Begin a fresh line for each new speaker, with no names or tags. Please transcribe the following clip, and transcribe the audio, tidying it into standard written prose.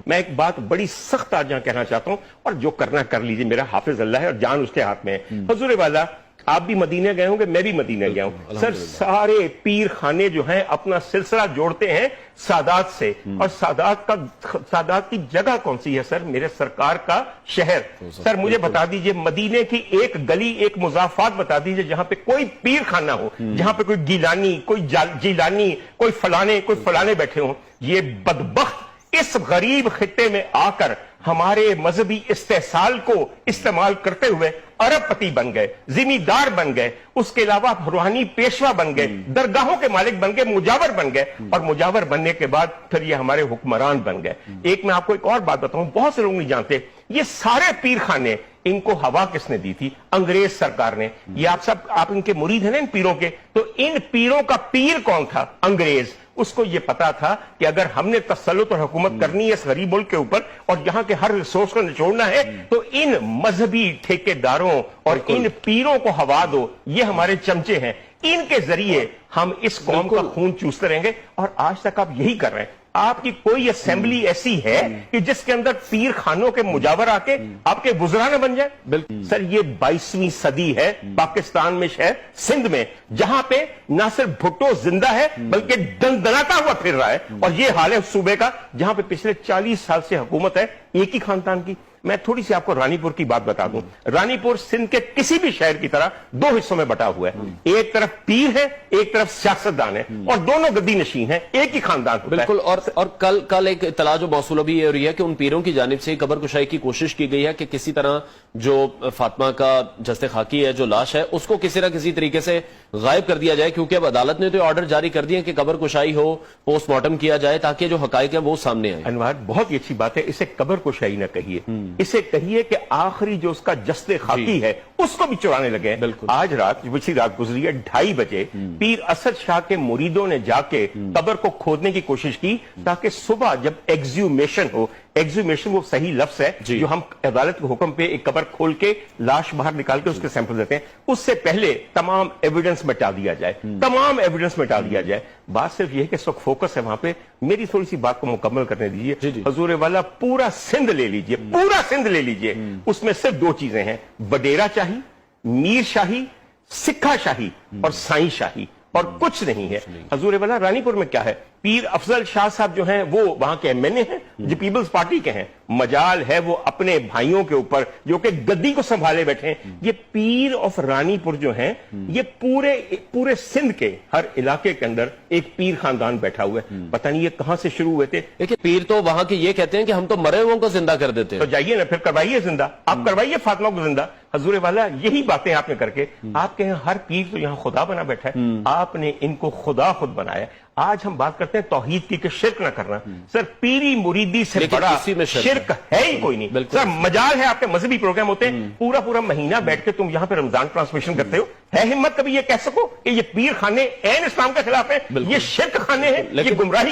میں ایک بات بڑی سخت آج یہاں کہنا چاہتا ہوں، اور جو کرنا کر لیجئے، میرا حافظ اللہ ہے اور جان اس کے ہاتھ میں ہے۔ حضور والا آپ بھی مدینہ گئے ہوں گے، میں بھی مدینہ گیا ہوں سر۔ سارے پیر خانے جو ہیں اپنا سلسلہ جوڑتے ہیں سادات سے، اور سادات کی جگہ کون سی ہے سر؟ میرے سرکار کا شہر۔ سر مجھے بتا دیجئے مدینے کی ایک گلی، ایک مضافات بتا دیجئے جہاں پہ کوئی پیر خانہ ہو، جہاں پہ کوئی گیلانی، کوئی جیلانی، کوئی فلانے بیٹھے ہوں۔ یہ بدبخت اس غریب خطے میں آ کر ہمارے مذہبی استحصال کو استعمال کرتے ہوئے ارب پتی بن گئے، زمیندار بن گئے، اس کے علاوہ روحانی پیشوا بن گئے، درگاہوں کے مالک بن گئے، مجاور بن گئے، اور مجاور بننے کے بعد پھر یہ ہمارے حکمران بن گئے۔ ایک میں آپ کو ایک اور بات بتاؤں، بہت سے لوگ نہیں جانتے، یہ سارے پیر خانے ان کو ہوا کس نے دی تھی؟ انگریز سرکار نے۔ یہ آپ ان کے مرید ہیں نا ان پیروں کے، تو ان پیروں کا پیر کون تھا؟ انگریز۔ اس کو یہ پتا تھا کہ اگر ہم نے تسلط اور حکومت کرنی ہے اس غریب ملک کے اوپر اور یہاں کے ہر ریسورس کو نچوڑنا ہے، تو ان مذہبی ٹھیکیداروں اور ان پیروں کو ہوا دو۔ یہ ہمارے چمچے ہیں، ان کے ذریعے ہم اس قوم کا خون چوستے رہیں گے، اور آج تک آپ یہی کر رہے ہیں۔ آپ کی کوئی اسمبلی ایسی ہے کہ جس کے اندر پیر خانوں کے مجاور آ کے آپ کے وزراء نہ بن جائے؟ سر یہ 22ویں صدی ہے پاکستان میں، شہر سندھ میں، جہاں پہ نہ صرف بھٹو زندہ ہے بلکہ دندناتا ہوا پھر رہا ہے، اور یہ حال ہے صوبے کا جہاں پہ پچھلے 40 سال سے حکومت ہے ایک ہی خاندان کی۔ میں تھوڑی سی آپ کو رانی پور کی بات بتا دوں۔ رانی پور سندھ کے کسی بھی شہر کی طرح دو حصوں میں بٹا ہوا ہے، ایک طرف پیر ہے، ایک طرف سیاستدان ہے، اور دونوں گدی نشین ہیں، ایک ہی خاندان ہوتا ہے۔
بالکل۔ اور کل ایک اطلاع جو موصول ابھی یہ ہو رہی ہے کہ ان پیروں کی جانب سے قبر کشائی کی کوشش کی گئی ہے کہ کسی طرح جو فاطمہ کا جسد خاکی ہے، جو لاش ہے، اس کو کسی نہ کسی طریقے سے غائب کر دیا جائے، کیونکہ اب عدالت نے تو آرڈر جاری کر دیے کہ قبر کشائی ہو، پوسٹ مارٹم کیا جائے، تاکہ جو حقائق ہیں وہ سامنے آئیں۔
انوار بہت ہی اچھی بات ہے، اسے قبر کشائی نہ کہیے، اسے کہیے کہ آخری جو اس کا جسد خاکی ہے اس کو بھی چرانے لگے ہیں۔ آج رات، پچھلی رات گزری ہے 2:30 بجے، پیر اسد شاہ کے مریدوں نے جا کے قبر کو کھودنے کی کوشش کی تاکہ صبح جب ایگزیومیشن ہو، ایگزیومیشن وہ صحیح لفظ ہے جو ہم عدالت کے حکم پہ ایک قبر کھول کے لاش باہر نکال کے اس کے سیمپل دیتے ہیں، اس سے پہلے تمام ایویڈنس مٹا دیا جائے، تمام ایویڈنس مٹا دیا جائے۔ بات صرف یہ ہے کہ اس وقت فوکس ہے وہاں پہ۔ میری تھوڑی سی بات کو مکمل کرنے دیجیے۔ حضور والا پورا سندھ لے لیجیے، پورا سندھ لے لیجیے، اس میں صرف دو چیزیں ہیں، وڈیرا شاہی، میر شاہی، سکھا شاہی اور سائیں شاہی، اور کچھ نہیں ہے۔ حضور والا رانی پور میں کیا ہے؟ پیر افضل شاہ صاحب جو ہیں وہ وہاں کے ایم این اے ہیں، جو پیپلز پارٹی کے ہیں، مجال ہے وہ اپنے بھائیوں کے اوپر جو کہ گدی کو سنبھالے بیٹھے ہیں۔ یہ پیر آف رانی پور جو ہیں، یہ پورے سندھ کے ہر علاقے کے اندر ایک پیر خاندان بیٹھا ہوا ہے۔ پتہ نہیں یہ کہاں سے شروع ہوئے تھے۔
دیکھیں پیر تو وہاں کے یہ کہتے ہیں کہ ہم تو مرے ہوئوں کو زندہ کر دیتے ہیں۔
تو جائیے نا پھر کروائیے زندہ، آپ کروائیے فاطمہ کو زندہ۔ حضور والا یہی باتیں آپ نے کر کے، آپ کہیں ہر پیر تو یہاں خدا بنا بیٹھا ہے، آپ نے ان کو خدا خود بنایا۔ آج ہم بات کرتے ہیں توحید کی کہ شرک نہ کرنا، سر پیری مریدی سے بڑا شرک ہے ہی کوئی نہیں۔ سر مجال ہے آپ کے مذہبی پروگرام ہوتے ہیں، پورا مہینہ بیٹھ کے تم یہاں پہ رمضان ٹرانسمیشن کرتے ہو، ہے ہمت کبھی یہ کہہ سکو کہ یہ پیر خانے عین اسلام کے خلاف ہیں، یہ شرک خانے ہیں، یہ گمراہی